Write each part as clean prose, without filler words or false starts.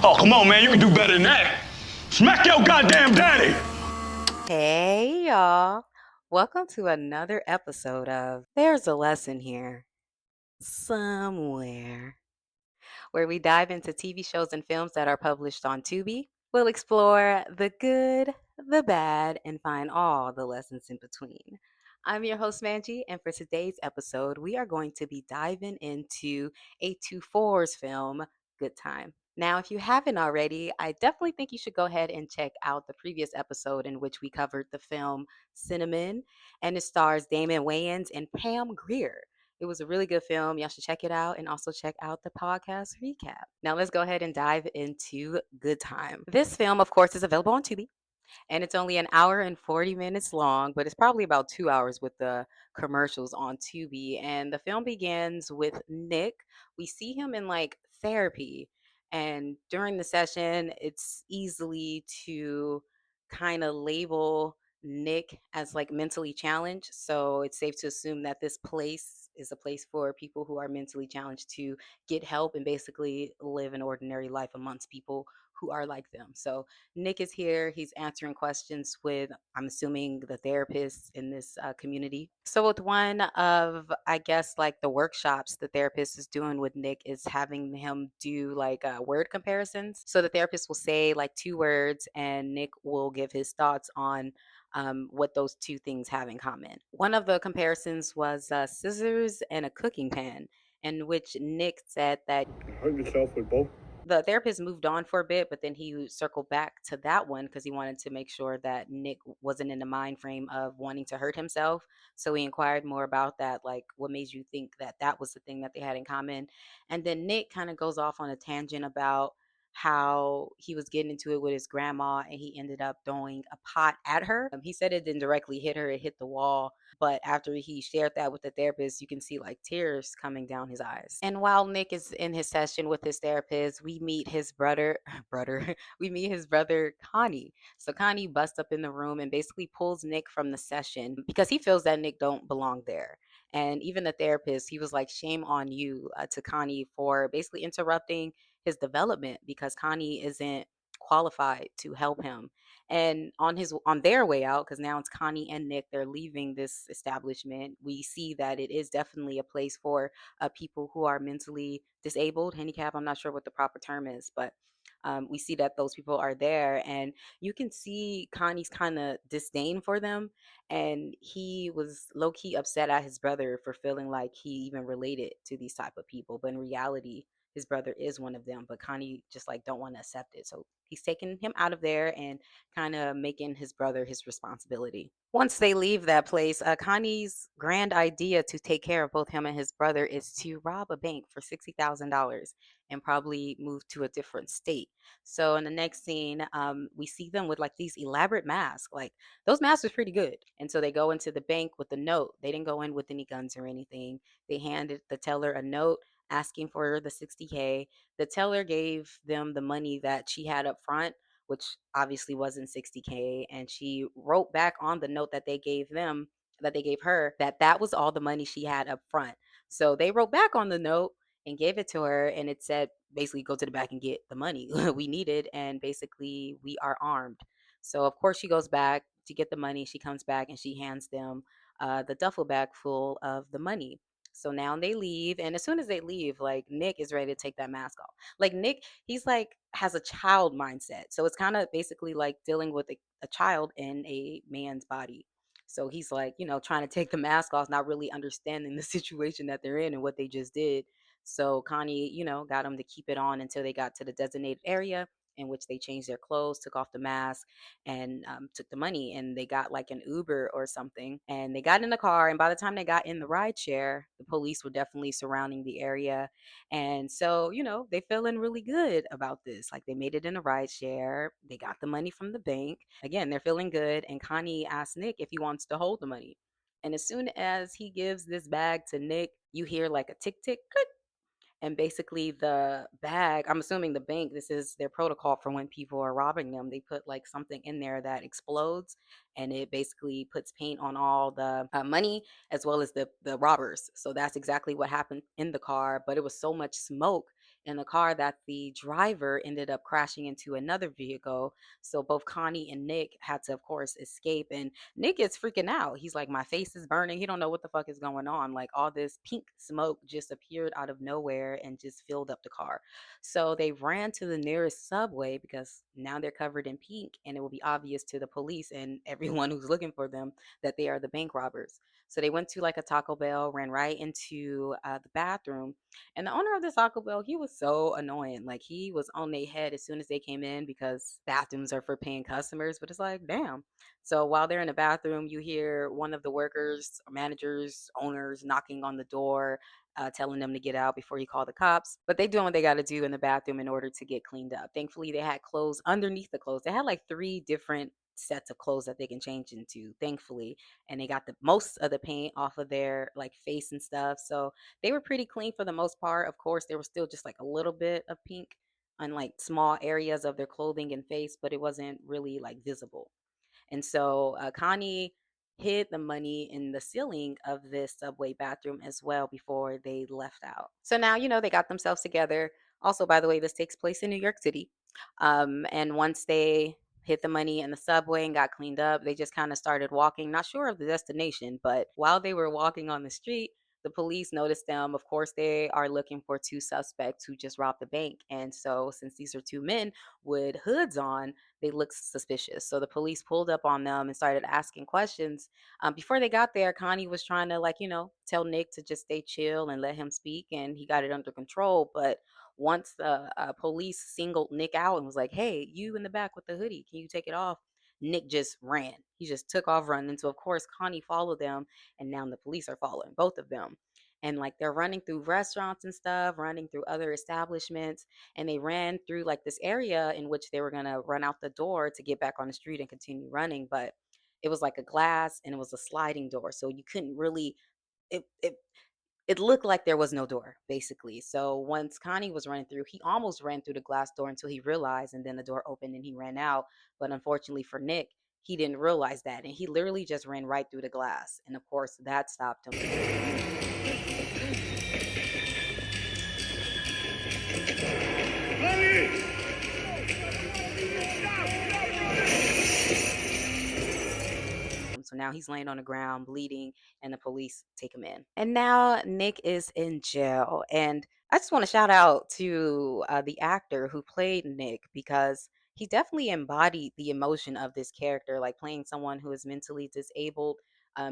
Oh, come on, man. You can do better than that. Smack your goddamn daddy. Hey, y'all. Welcome to another episode of There's a Lesson Here Somewhere, where we dive into TV shows and films that are published on Tubi. We'll explore the good, the bad, and find all the lessons in between. I'm your host, Manji, and for today's episode, we are going to be diving into A24's film, Good Time. Now, if you haven't already, I definitely think you should go ahead and check out the previous episode in which we covered the film Cinnamon, and it stars Damon Wayans and Pam Grier. It was a really good film. Y'all should check it out and also check out the podcast recap. Now, let's go ahead and dive into Good Time. This film, of course, is available on Tubi and it's only an hour and 40 minutes long, but it's probably about 2 hours with the commercials on Tubi. And the film begins with Nick. We see him in like therapy, and during the session, it's easily to kind of label Nick as like mentally challenged. So it's safe to assume that this place is a place for people who are mentally challenged to get help and basically live an ordinary life amongst people who are like them. So Nick is here. He's answering questions with, I'm assuming, the therapists in this community. So, with one of, I guess, like the workshops the therapist is doing with Nick is having him do like word comparisons. So, the therapist will say like two words, and Nick will give his thoughts on what those two things have in common. One of the comparisons was scissors and a cooking pan, in which Nick said that Hurt yourself with both. the therapist moved on for a bit, but then he circled back to that one because he wanted to make sure that Nick wasn't in the mind frame of wanting to hurt himself. So he inquired more about that, like what made you think that that was the thing that they had in common. And then Nick kind of goes off on a tangent about how he was getting into it with his grandma and he ended up throwing a pot at her. He said it didn't directly hit her, it hit the wall. But after he shared that with the therapist, you can see like tears coming down his eyes. And while Nick is in his session with his therapist, we meet his brother, we meet his brother Connie. So Connie busts up in the room and basically pulls Nick from the session because he feels that Nick don't belong there. And even the therapist, he was like, "Shame on you," to Connie for basically interrupting his development because Connie isn't qualified to help him. And on their way out, because now it's Connie and Nick, they're leaving this establishment. We see that it is definitely a place for people who are mentally disabled, handicapped. I'm not sure what the proper term is, but we see that those people are there, and you can see Connie's kind of disdain for them. And he was low key upset at his brother for feeling like he even related to these type of people, but in reality, his brother is one of them, but Connie just like don't want to accept it. So he's taking him out of there and kind of making his brother his responsibility. Once they leave that place, Connie's grand idea to take care of both him and his brother is to rob a bank for $60,000 and probably move to a different state. So in the next scene, we see them with like these elaborate masks. Like those masks were pretty good. And so they go into the bank with a note. They didn't go in with any guns or anything. They handed the teller a note asking for the 60K. The teller gave them the money that she had up front, which obviously wasn't 60K. And she wrote back on the note that they gave them, that they gave her, that that was all the money she had up front. So they wrote back on the note and gave it to her. And it said, basically, go to the back and get the money we needed. And basically, we are armed. So, of course, she goes back to get the money. She comes back and she hands them the duffel bag full of the money. So now they leave, and as soon as they leave, like Nick is ready to take that mask off. Like Nick, he's like has a child mindset. So it's kind of basically like dealing with a child in a man's body. So he's like, trying to take the mask off, not really understanding the situation that they're in and what they just did. So Connie, got him to keep it on until they got to the designated area in which they changed their clothes, took off the mask, and took the money. And they got like an Uber or something. And they got in the car. And by the time they got in the ride share, the police were definitely surrounding the area. And so, they feeling really good about this. Like they made it in a ride share. They got the money from the bank. Again, they're feeling good. And Connie asked Nick if he wants to hold the money. And as soon as he gives this bag to Nick, you hear like a tick tick click, and basically the bag, I'm assuming the bank, this is their protocol for when people are robbing them. They put like something in there that explodes, and it basically puts paint on all the money as well as the robbers. So that's exactly what happened in the car, but it was so much smoke in the car that the driver ended up crashing into another vehicle. So both Connie and Nick had to, of course, escape. And Nick is freaking out. He's like, my face is burning. He don't know what the fuck is going on. Like all this pink smoke just appeared out of nowhere and just filled up the car. So they ran to the nearest subway because now they're covered in pink and it will be obvious to the police and everyone who's looking for them that they are the bank robbers. So they went to like a Taco Bell, ran right into the bathroom. And the owner of the Taco Bell, he was so annoying. Like he was on their head as soon as they came in because bathrooms are for paying customers. But it's like, damn. So while they're in the bathroom, you hear one of the workers, managers, owners knocking on the door, telling them to get out before you call the cops. But they doing what they got to do in the bathroom in order to get cleaned up. Thankfully, they had clothes underneath the clothes. They had like three different sets of clothes that they can change into, thankfully. And they got the most of the paint off of their like face and stuff. So they were pretty clean for the most part. Of course, there was still just like a little bit of pink on like small areas of their clothing and face, but it wasn't really like visible. And so Connie hid the money in the ceiling of this subway bathroom as well before they left out. So now, they got themselves together. Also, by the way, this takes place in New York City. And once they hit the money in the subway and got cleaned up, they just kind of started walking, not sure of the destination, but while they were walking on the street, the police noticed them. Of course, they are looking for two suspects who just robbed the bank. And so, since these are two men with hoods on, they looked suspicious. So the police pulled up on them and started asking questions. Before they got there, Connie was trying to, like, tell Nick to just stay chill and let him speak, and he got it under control. But once the police singled Nick out and was like, hey, you in the back with the hoodie, can you take it off? Nick just ran. He just took off running. So, of course, Connie followed them, and now the police are following both of them. And like they're running through restaurants and stuff, running through other establishments, and they ran through like this area in which they were going to run out the door to get back on the street and continue running. But it was like a glass and it was a sliding door, so you couldn't really, it looked like there was no door basically. So once Connie was running through, he almost ran through the glass door until he realized, and then the door opened and he ran out. But unfortunately for Nick, he didn't realize that, and he literally just ran right through the glass, and of course that stopped him. So now he's laying on the ground bleeding, and the police take him in. And now Nick is in jail. And I just want to shout out to the actor who played Nick, because he definitely embodied the emotion of this character, like playing someone who is mentally disabled.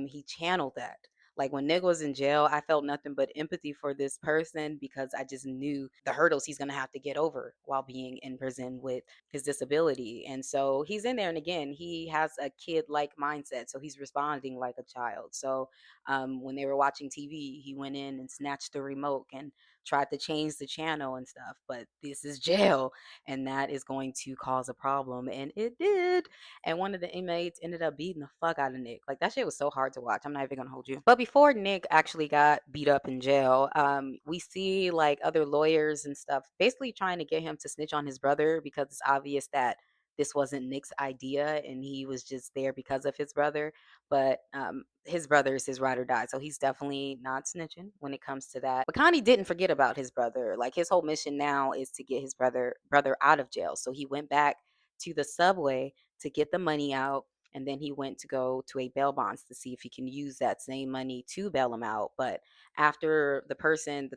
He channeled that. Like when Nick was in jail, I felt nothing but empathy for this person because I just knew the hurdles he's going to have to get over while being in prison with his disability. And so he's in there, and again, he has a kid like mindset, so he's responding like a child. So when they were watching TV, he went in and snatched the remote and tried to change the channel and stuff. But this is jail, and that is going to cause a problem, and it did. And one of the inmates ended up beating the fuck out of Nick. Like that shit was so hard to watch. I'm not even gonna hold you. But before Nick actually got beat up in jail, we see like other lawyers and stuff basically trying to get him to snitch on his brother, because it's obvious that this wasn't Nick's idea and he was just there because of his brother. But his brother is his ride or die, so he's definitely not snitching when it comes to that. But Connie didn't forget about his brother. Like his whole mission now is to get his brother out of jail. So he went back to the subway to get the money out, and then he went to go to a bail bonds to see if he can use that same money to bail him out. But after the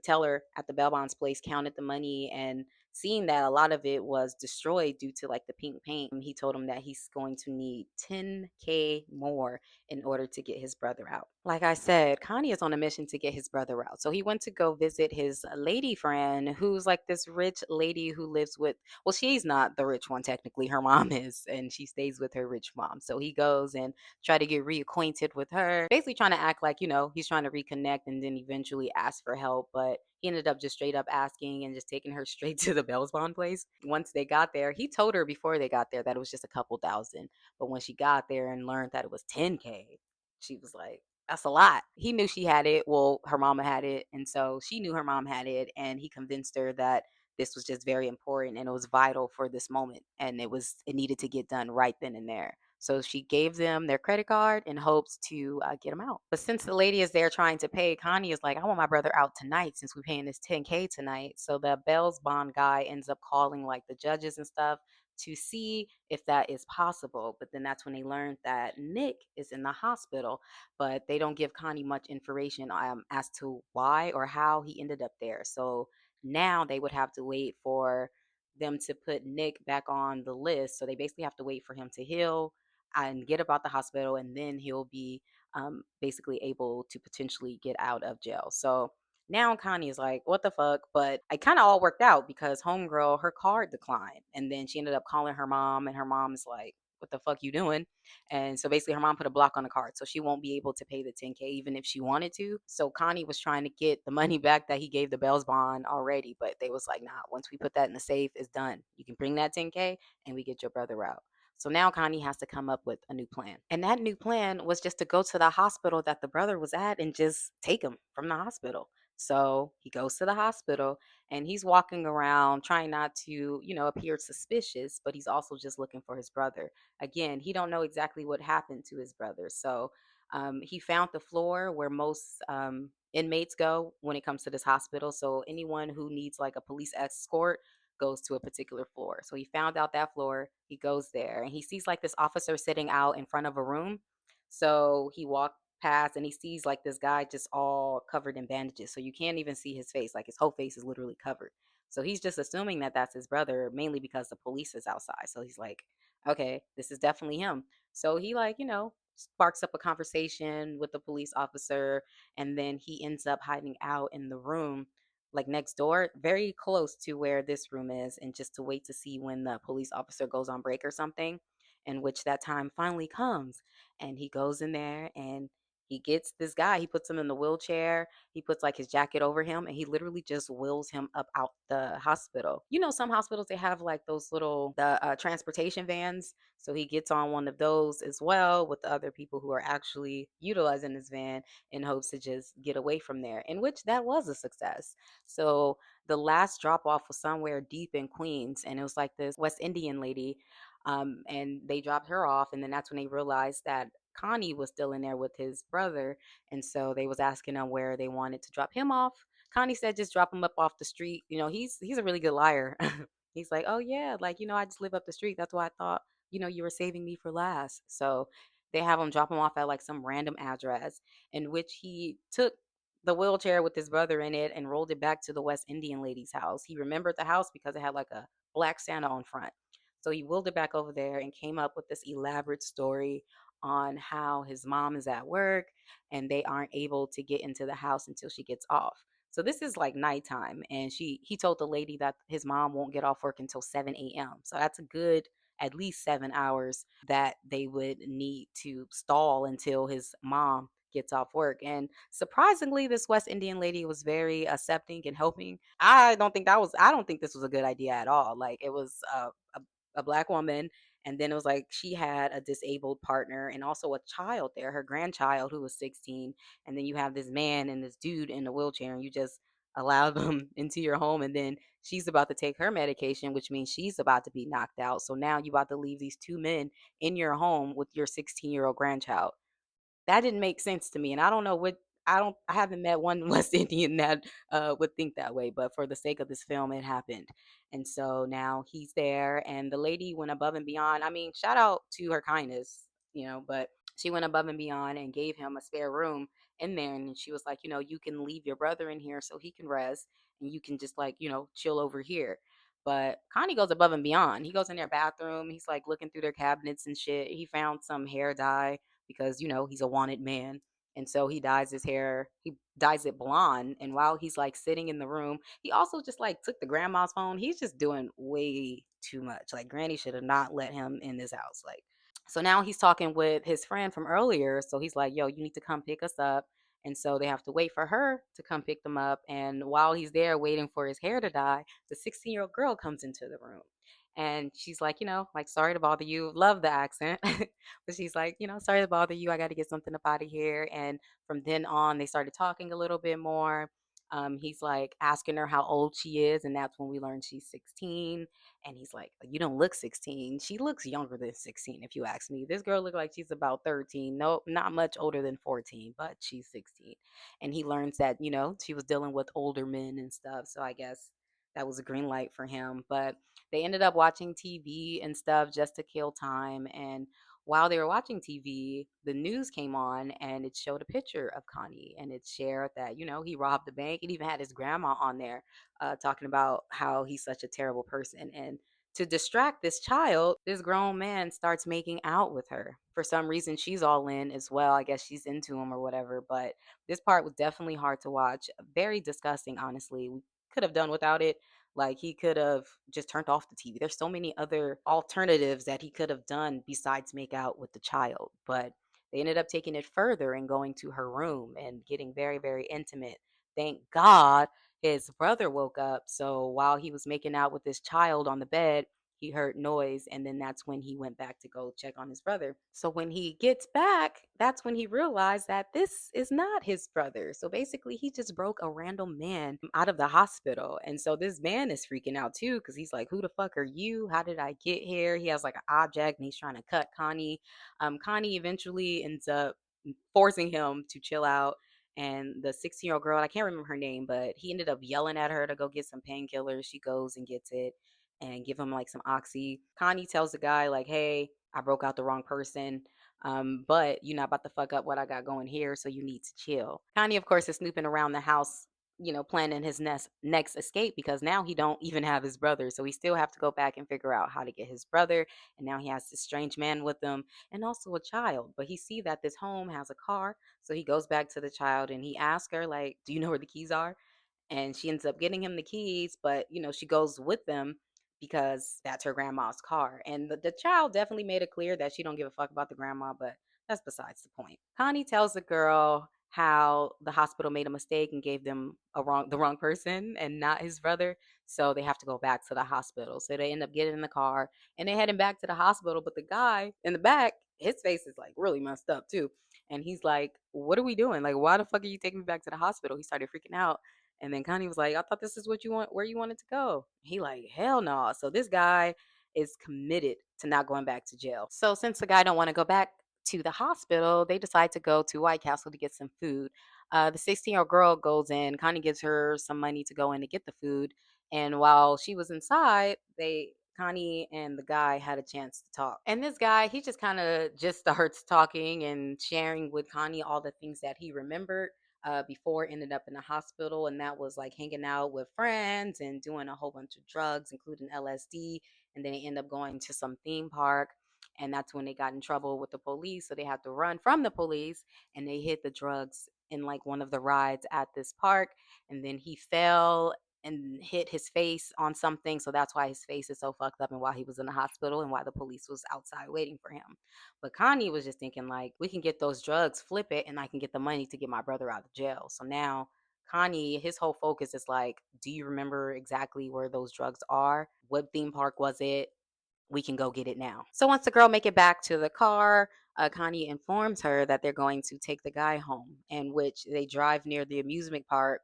teller at the bail bonds place counted the money and seeing that a lot of it was destroyed due to like the pink paint, he told him that he's going to need 10K more in order to get his brother out. Like I said, Connie is on a mission to get his brother out. So he went to go visit his lady friend, who's like this rich lady who lives with, well, she's not the rich one technically, her mom is, and she stays with her rich mom. So he goes and try to get reacquainted with her, basically trying to act like, he's trying to reconnect, and then eventually ask for help. But he ended up just straight up asking and just taking her straight to the Bells Bond place. Once they got there, he told her before they got there that it was just a couple thousand. But when she got there and learned that it was 10K, she was like, that's a lot. He knew she had it. Well, her mama had it. And so she knew her mom had it. And he convinced her that this was just very important and it was vital for this moment. And it needed to get done right then and there. So she gave them their credit card in hopes to get him out. But since the lady is there trying to pay, Connie is like, I want my brother out tonight since we're paying this 10K tonight. So the Bell's bond guy ends up calling like the judges and stuff to see if that is possible. But then that's when they learned that Nick is in the hospital, but they don't give Connie much information as to why or how he ended up there. So now they would have to wait for them to put Nick back on the list. So they basically have to wait for him to heal and get about the hospital, and then he'll be basically able to potentially get out of jail. So now Connie is like, what the fuck? But it kind of all worked out because homegirl, her card declined. And then she ended up calling her mom, and her mom is like, what the fuck you doing? And so basically her mom put a block on the card. So she won't be able to pay the 10K even if she wanted to. So Connie was trying to get the money back that he gave the Bells bond already. But they was like, nah, once we put that in the safe, it's done. You can bring that 10K and we get your brother out. So now Connie has to come up with a new plan. And that new plan was just to go to the hospital that the brother was at and just take him from the hospital. So he goes to the hospital and he's walking around trying not to, appear suspicious, but he's also just looking for his brother. Again, he don't know exactly what happened to his brother. So he found the floor where most inmates go when it comes to this hospital. So anyone who needs like a police escort goes to a particular floor. So he found out that floor, he goes there and he sees like this officer sitting out in front of a room. So he walked past and he sees like this guy just all covered in bandages. So you can't even see his face. Like his whole face is literally covered. So he's just assuming that that's his brother, mainly because the police is outside. So he's like, okay, this is definitely him. So he like, sparks up a conversation with the police officer, and then he ends up hiding out in the room like next door, very close to where this room is, and just to wait to see when the police officer goes on break or something, in which that time finally comes. And he goes in there and he gets this guy, he puts him in the wheelchair, he puts like his jacket over him, and he literally just wheels him up out the hospital. Some hospitals they have like those little the transportation vans. So he gets on one of those as well with the other people who are actually utilizing this van in hopes to just get away from there, in which that was a success. So the last drop off was somewhere deep in Queens, and it was like this West Indian lady. And they dropped her off, and then that's when they realized that Connie was still in there with his brother, and so they was asking him where they wanted to drop him off. Connie said just drop him up off the street. He's a really good liar. He's like, oh yeah, like I just live up the street. That's why I thought you were saving me for last. So they have him drop him off at like some random address, in which he took the wheelchair with his brother in it and rolled it back to the West Indian lady's house. He remembered the house because it had like a black Santa on front. So he wheeled it back over there and came up with this elaborate story on how his mom is at work and they aren't able to get into the house until she gets off. So this is like nighttime, and he told the lady that his mom won't get off work until 7 a.m. So that's a good at least 7 hours that they would need to stall until his mom gets off work. And surprisingly, this West Indian lady was very accepting and helping. I don't think this was a good idea at all. Like it was a black woman, and then it was like she had a disabled partner and also a child there, her grandchild who was 16, and then you have this man and this dude in a wheelchair, and you just allow them into your home, and then she's about to take her medication, which means she's about to be knocked out. So now you about to leave these two men in your home with your 16-year-old grandchild. That didn't make sense to me, and I haven't met one West Indian that, would think that way, but for the sake of this film, it happened, and so now he's there, and the lady went above and beyond. I mean, shout out to her kindness, but she went above and beyond and gave him a spare room in there, and she was like, "You can leave your brother in here so he can rest, and you can just, like, chill over here." But Connie goes above and beyond. He goes in their bathroom, he's, like, looking through their cabinets and shit. He found some hair dye because he's a wanted man, and so he dyes it blonde, and while he's like sitting in the room, he also just like took the grandma's phone. He's just doing way too much. Like granny should have not let him in this house. Like, so now he's talking with his friend from earlier, so he's like, yo, you need to come pick us up. And so they have to wait for her to come pick them up, and while he's there waiting for his hair to dye, the 16-year-old girl comes into the room, and she's like, like, sorry to bother you. Love the accent. But she's like, sorry to bother you. I got to get something up out of here. And from then on, they started talking a little bit more. He's like asking her how old she is, and that's when we learn she's 16. And he's like, "You don't look 16." She looks younger than 16, if you ask me. This girl looked like she's about 13. No, not much older than 14, but she's 16. And he learns that, she was dealing with older men and stuff. So I guess that was a green light for him. But they ended up watching TV and stuff just to kill time. And while they were watching TV, the news came on and it showed a picture of Connie, and it shared that, he robbed the bank. It even had his grandma on there talking about how he's such a terrible person. And to distract this child, this grown man starts making out with her. For some reason, she's all in as well. I guess she's into him or whatever. But this part was definitely hard to watch. Very disgusting, honestly. We could have done without it. Like, he could have just turned off the TV. There's so many other alternatives that he could have done besides make out with the child. But they ended up taking it further and going to her room and getting very, very intimate. Thank God his brother woke up. So while he was making out with this child on the bed, he heard noise, and then that's when he went back to go check on his brother. So when he gets back, that's when he realized that this is not his brother. So basically, he just broke a random man out of the hospital. And so this man is freaking out too, because he's like, "Who the fuck are you? How did I get here?" He has like an object and he's trying to cut Connie. Connie eventually ends up forcing him to chill out. And the 16-year-old girl, I can't remember her name, but he ended up yelling at her to go get some painkillers. She goes and gets it and give him like some oxy. Connie tells the guy like, "Hey, I broke out the wrong person. But you're not about to fuck up what I got going here, so you need to chill." Connie, of course, is snooping around the house, planning his next escape, because now he don't even have his brother. So he still have to go back and figure out how to get his brother. And now he has this strange man with him and also a child. But he see that this home has a car. So he goes back to the child and he asks her, like, "Do you know where the keys are?" And she ends up getting him the keys, but she goes with them because that's her grandma's car. And the child definitely made it clear that she don't give a fuck about the grandma, but that's besides the point. Connie tells the girl how the hospital made a mistake and gave them the wrong person and not his brother. So they have to go back to the hospital. So they end up getting in the car and they heading back to the hospital. But the guy in the back, his face is like really messed up too. And he's like, "What are we doing? Like, why the fuck are you taking me back to the hospital?" He started freaking out. And then Connie was like, "I thought this is what you want, where you wanted to go." He like, "Hell no." So this guy is committed to not going back to jail. So since the guy don't want to go back to the hospital, they decide to go to White Castle to get some food. The 16-year-old girl goes in. Connie gives her some money to go in to get the food. And while she was inside, Connie and the guy had a chance to talk. And this guy, he just kind of just starts talking and sharing with Connie all the things that he remembered before ended up in the hospital, and that was like hanging out with friends and doing a whole bunch of drugs, including LSD. And then they end up going to some theme park, and that's when they got in trouble with the police. So they had to run from the police, and they hit the drugs in like one of the rides at this park, and then he fell and hit his face on something. So that's why his face is so fucked up and why he was in the hospital and why the police was outside waiting for him. But Connie was just thinking, like, we can get those drugs, flip it, and I can get the money to get my brother out of jail. So now Connie, his whole focus is like, do you remember exactly where those drugs are? What theme park was it? We can go get it now. So once the girl make it back to the car, Connie informs her that they're going to take the guy home, in which they drive near the amusement park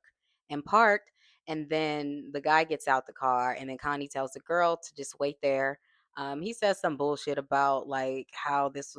and parked. And then the guy gets out the car, and then Connie tells the girl to just wait there. He says some bullshit about like how this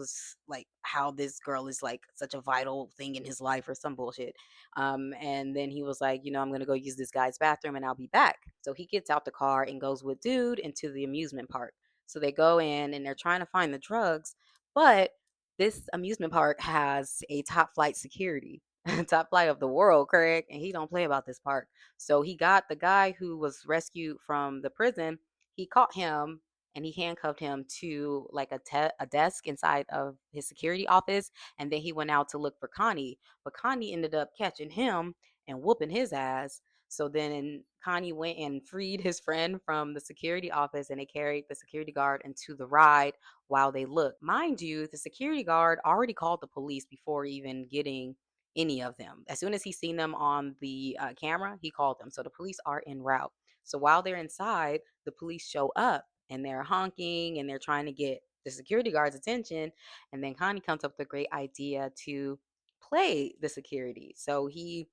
girl is like such a vital thing in his life or some bullshit. And then he was like, "I'm gonna go use this guy's bathroom and I'll be back." So he gets out the car and goes with dude into the amusement park. So they go in and they're trying to find the drugs, but this amusement park has a top flight security, top flight of the world, Craig, and he don't play about this park. So he got the guy who was rescued from the prison. He caught him and he handcuffed him to like a desk inside of his security office, and then he went out to look for Connie. But Connie ended up catching him and whooping his ass. So then Connie went and freed his friend from the security office, and they carried the security guard into the ride while they looked. Mind you, the security guard already called the police before even getting any of them. As soon as he seen them on the camera, he called them. So the police are en route. So while they're inside, the police show up and they're honking and they're trying to get the security guard's attention. And then Connie comes up with a great idea to play the security. So he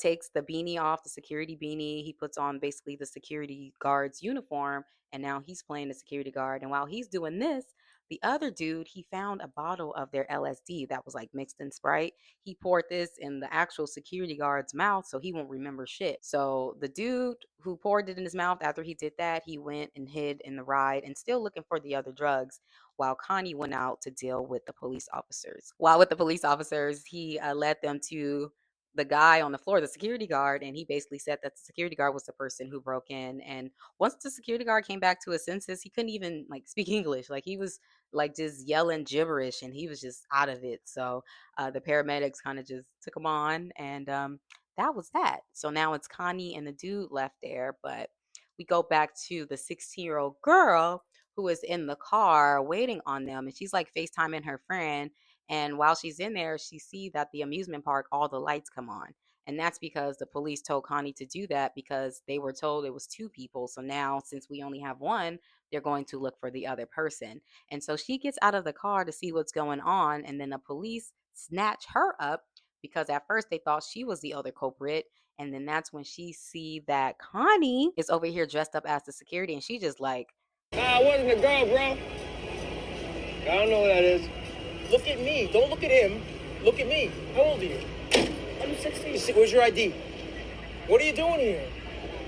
takes the beanie off, the security beanie. He puts on basically the security guard's uniform, and now he's playing the security guard. And while he's doing this, the other dude, he found a bottle of their LSD that was like mixed in Sprite. He poured this in the actual security guard's mouth so he won't remember shit. So the dude who poured it in his mouth, after he did that, he went and hid in the ride and still looking for the other drugs, while Connie went out to deal with the police officers. While with the police officers, he led them to the guy on the floor, the security guard, and he basically said that the security guard was the person who broke in. And once the security guard came back to his senses, he couldn't even like speak English. Like he was like just yelling gibberish, and he was just out of it. So the paramedics kind of just took him on, and that was that. So now it's Connie and the dude left there, but we go back to the 16-year-old girl who is in the car waiting on them, and she's like FaceTiming her friend. And while she's in there, she see that the amusement park, all the lights come on. And that's because the police told Connie to do that because they were told it was two people. So now, since we only have one, they're going to look for the other person. And so she gets out of the car to see what's going on. And then the police snatch her up because at first they thought she was the other culprit. And then that's when she see that Connie is over here dressed up as the security. And she just like, Nah, it wasn't a girl, bro. I don't know what that is. Look at me. Don't look at him. Look at me. How old are you? I'm 16. Where's your ID? What are you doing here?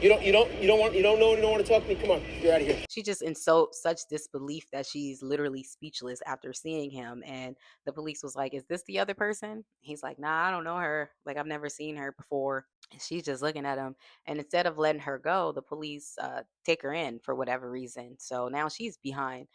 You don't want to talk to me. Come on, you're out of here. she just in so such disbelief that she's literally speechless after seeing him. And the police was like, "Is this the other person?" He's like, "Nah, I don't know her. Like I've never seen her before." And she's just looking at him. And instead of letting her go, the police take her in for whatever reason. So now she's behind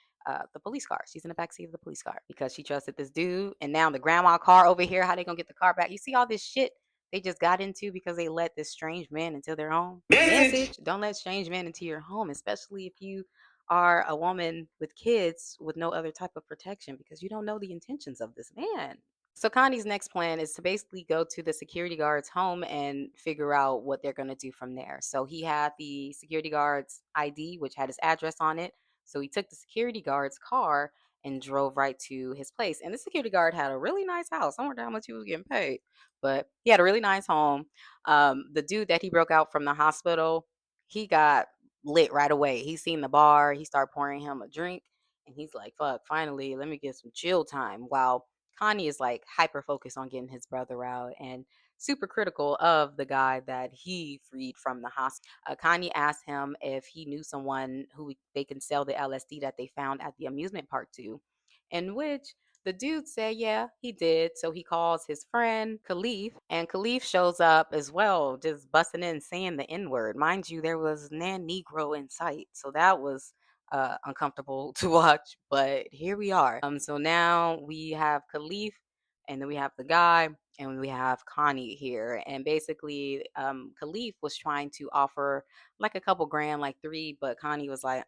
the police car. She's in the backseat of the police car because she trusted this dude. And now the grandma car over here, how they gonna get the car back? You see all this shit they just got into because they let this strange man into their home. Message: don't let strange men into your home, especially if you are a woman with kids with no other type of protection, because you don't know the intentions of this man. So Connie's next plan is to basically go to the security guard's home and figure out what they're going to do from there. So he had the security guard's ID, which had his address on it. So he took the security guard's car and drove right to his place. And the security guard had a really nice house. I wonder how much he was getting paid, but he had a really nice home. The dude that he broke out from the hospital, he got lit right away. He seen the bar, he started pouring him a drink, and he's like, "Fuck, finally, let me get some chill time." While Connie is like hyper focused on getting his brother out and super critical of the guy that he freed from the hospital. Connie asked him if he knew someone who they can sell the LSD that they found at the amusement park to, in which the dude said, yeah, he did. So he calls his friend Khalif, and Khalif shows up as well, just busting in saying the N word. Mind you, there was nan Negro in sight. So that was uncomfortable to watch, but here we are. So now we have Khalif, and then we have the guy, and we have Connie here. And basically, Khalif was trying to offer like a couple grand, like three, but Connie was like,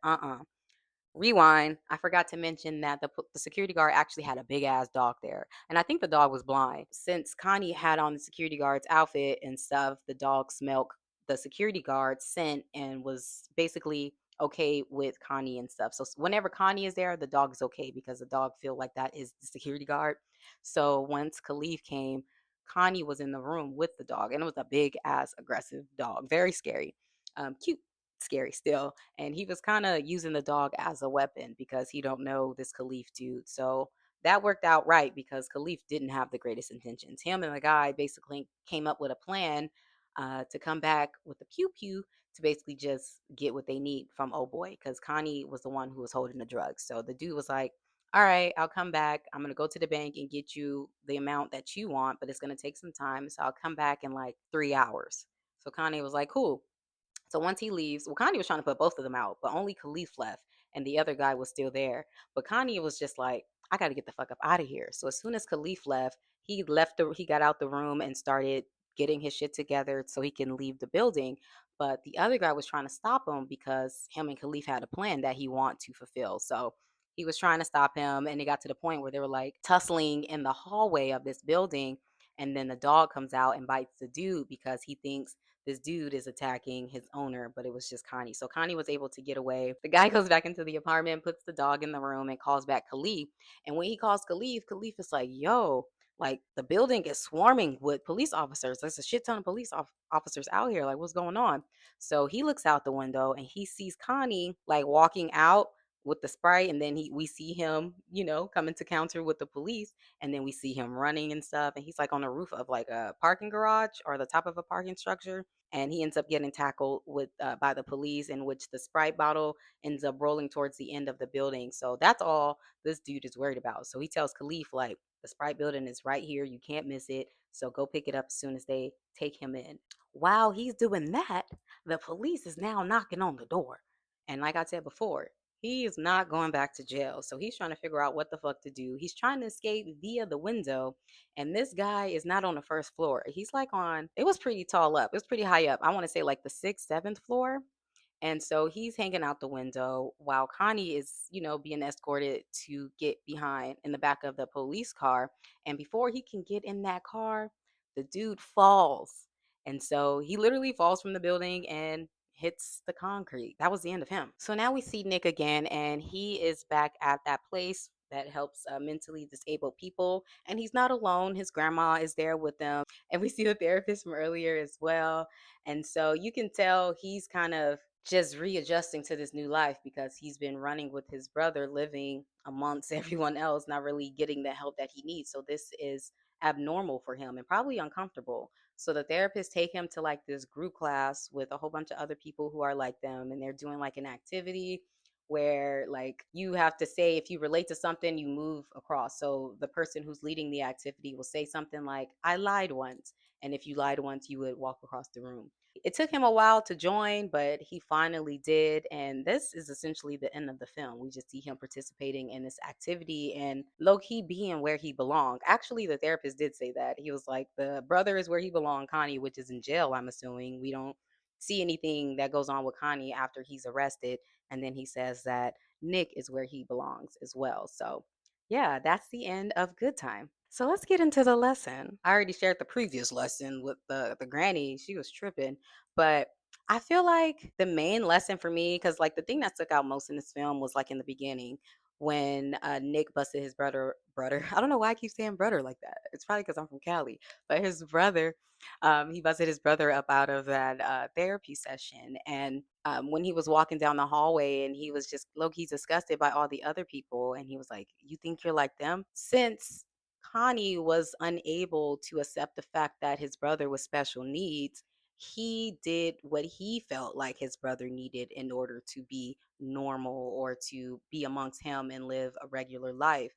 rewind. I forgot to mention that the security guard actually had a big ass dog there. And I think the dog was blind. Since Connie had on the security guard's outfit and stuff, the dog smelled the security guard's scent and was basically okay with Connie and stuff. So whenever Connie is there, the dog is okay because the dog feel like that is the security guard. So once Khalif came, Connie was in the room with the dog, and it was a big ass aggressive dog, very scary, cute, scary still. And he was kind of using the dog as a weapon because he don't know this Khalif dude. So that worked out right because Khalif didn't have the greatest intentions. Him and the guy basically came up with a plan to come back with the pew pew to basically just get what they need from oh boy, because Connie was the one who was holding the drugs. So the dude was like, all right, I'll come back. I'm going to go to the bank and get you the amount that you want, but it's going to take some time. So I'll come back in like 3 hours. So Connie was like, cool. So once he leaves, well, Connie was trying to put both of them out, but only Khalif left and the other guy was still there. But Connie was just like, I got to get the fuck up out of here. So as soon as Khalif left, he got out the room and started getting his shit together so he can leave the building. But the other guy was trying to stop him because him and Khalif had a plan that he want to fulfill. So he was trying to stop him, and it got to the point where they were like tussling in the hallway of this building. And then the dog comes out and bites the dude because he thinks this dude is attacking his owner, but it was just Connie. So Connie was able to get away. The guy goes back into the apartment, puts the dog in the room, and calls back Khalif. And when he calls Khalif, Khalif is like, yo, Like the building is swarming with police officers. There's a shit ton of officers out here. Like, what's going on? So he looks out the window and he sees Connie like walking out with the Sprite, and then we see him, coming to counter with the police, and then we see him running and stuff, and he's like on the roof of like a parking garage or the top of a parking structure, and he ends up getting tackled with by the police, in which the Sprite bottle ends up rolling towards the end of the building. So that's all this dude is worried about. So he tells Khalif like, the Sprite building is right here. You can't miss it. So go pick it up as soon as they take him in. While he's doing that, the police is now knocking on the door. And like I said before, he is not going back to jail. So he's trying to figure out what the fuck to do. He's trying to escape via the window. And this guy is not on the first floor. He's like it was pretty tall up. It was pretty high up. I want to say like the sixth, seventh floor. And so he's hanging out the window while Connie is, being escorted to get behind in the back of the police car. And before he can get in that car, the dude falls. And so he literally falls from the building and hits the concrete. That was the end of him. So now we see Nick again, and he is back at that place that helps mentally disabled people. And he's not alone. His grandma is there with them. And we see the therapist from earlier as well. And so you can tell he's kind of just readjusting to this new life because he's been running with his brother, living amongst everyone else, not really getting the help that he needs. So this is abnormal for him and probably uncomfortable. So the therapists take him to like this group class with a whole bunch of other people who are like them, and they're doing like an activity where like you have to say, if you relate to something, you move across. So the person who's leading the activity will say something like, I lied once. And if you lied once, you would walk across the room. It took him a while to join, but he finally did. And this is essentially the end of the film. We just see him participating in this activity and low key being where he belonged. Actually, the therapist did say that. He was like, the brother is where he belonged, Connie, which is in jail, I'm assuming. We don't see anything that goes on with Connie after he's arrested. And then he says that Nick is where he belongs as well. So, yeah, that's the end of Good Time. So let's get into the lesson. I already shared the previous lesson with the granny. She was tripping, but I feel like the main lesson for me, because like the thing that stuck out most in this film was like in the beginning when Nick busted his brother. I don't know why I keep saying brother like that. It's probably because I'm from Cali, but his brother, he busted his brother up out of that therapy session, and when he was walking down the hallway, and he was just low key disgusted by all the other people, and he was like, "You think you're like them?" Since Connie was unable to accept the fact that his brother was special needs, he did what he felt like his brother needed in order to be normal or to be amongst him and live a regular life.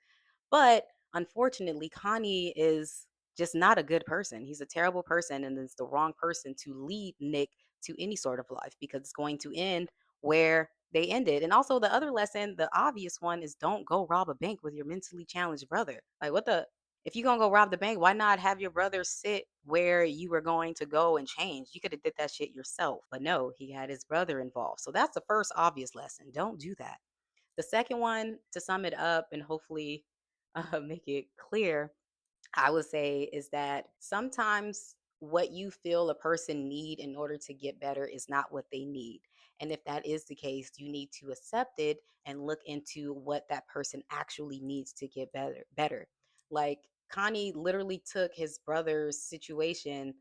But unfortunately, Connie is just not a good person. He's a terrible person, and is the wrong person to lead Nick to any sort of life, because it's going to end where they ended. And also, the other lesson, the obvious one, is don't go rob a bank with your mentally challenged brother. Like, what the? If you're gonna go rob the bank, why not have your brother sit where you were going to go and change? You could have did that shit yourself. But no, he had his brother involved. So that's the first obvious lesson. Don't do that. The second one, to sum it up and hopefully make it clear, I would say, is that sometimes what you feel a person need in order to get better is not what they need. And if that is the case, you need to accept it and look into what that person actually needs to get better. Like Connie literally took his brother's situation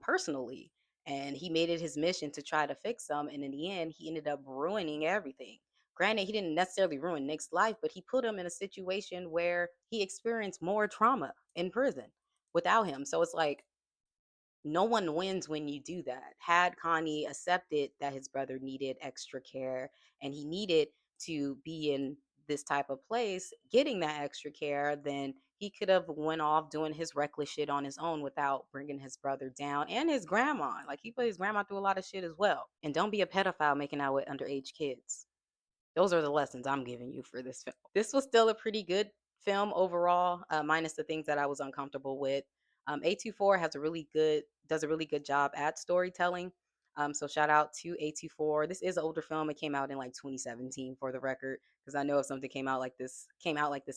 personally, and he made it his mission to try to fix them. And in the end, he ended up ruining everything. Granted, he didn't necessarily ruin Nick's life, but he put him in a situation where he experienced more trauma in prison without him. So it's like no one wins when you do that. Had Connie accepted that his brother needed extra care and he needed to be in this type of place getting that extra care, then he could have went off doing his reckless shit on his own without bringing his brother down, and his grandma. Like, he put his grandma through a lot of shit as well. And don't be a pedophile making out with underage kids. Those are the lessons I'm giving you for this film. This was still a pretty good film overall, minus the things that I was uncomfortable with. A24 does a really good job at storytelling. So shout out to A24. This is an older film. It came out in like 2017, for the record, because I know if something came out like this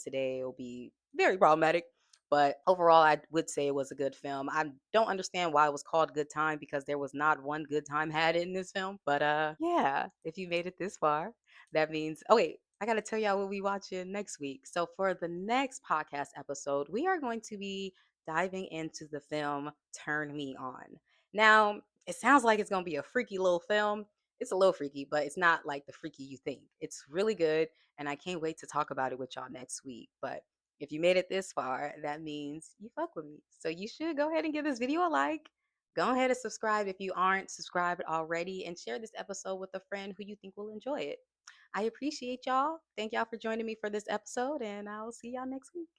today, it'll be very problematic. But overall, I would say it was a good film. I don't understand why it was called Good Time, because there was not one good time had in this film. But yeah, if you made it this far, that means, oh wait, I got to tell y'all what we watching next week. So for the next podcast episode, we are going to be diving into the film Turn Me On. Now, it sounds like it's going to be a freaky little film. It's a little freaky, but it's not like the freaky you think. It's really good, and I can't wait to talk about it with y'all next week. But if you made it this far, that means you fuck with me. So you should go ahead and give this video a like. Go ahead and subscribe if you aren't subscribed already, and share this episode with a friend who you think will enjoy it. I appreciate y'all. Thank y'all for joining me for this episode, and I'll see y'all next week.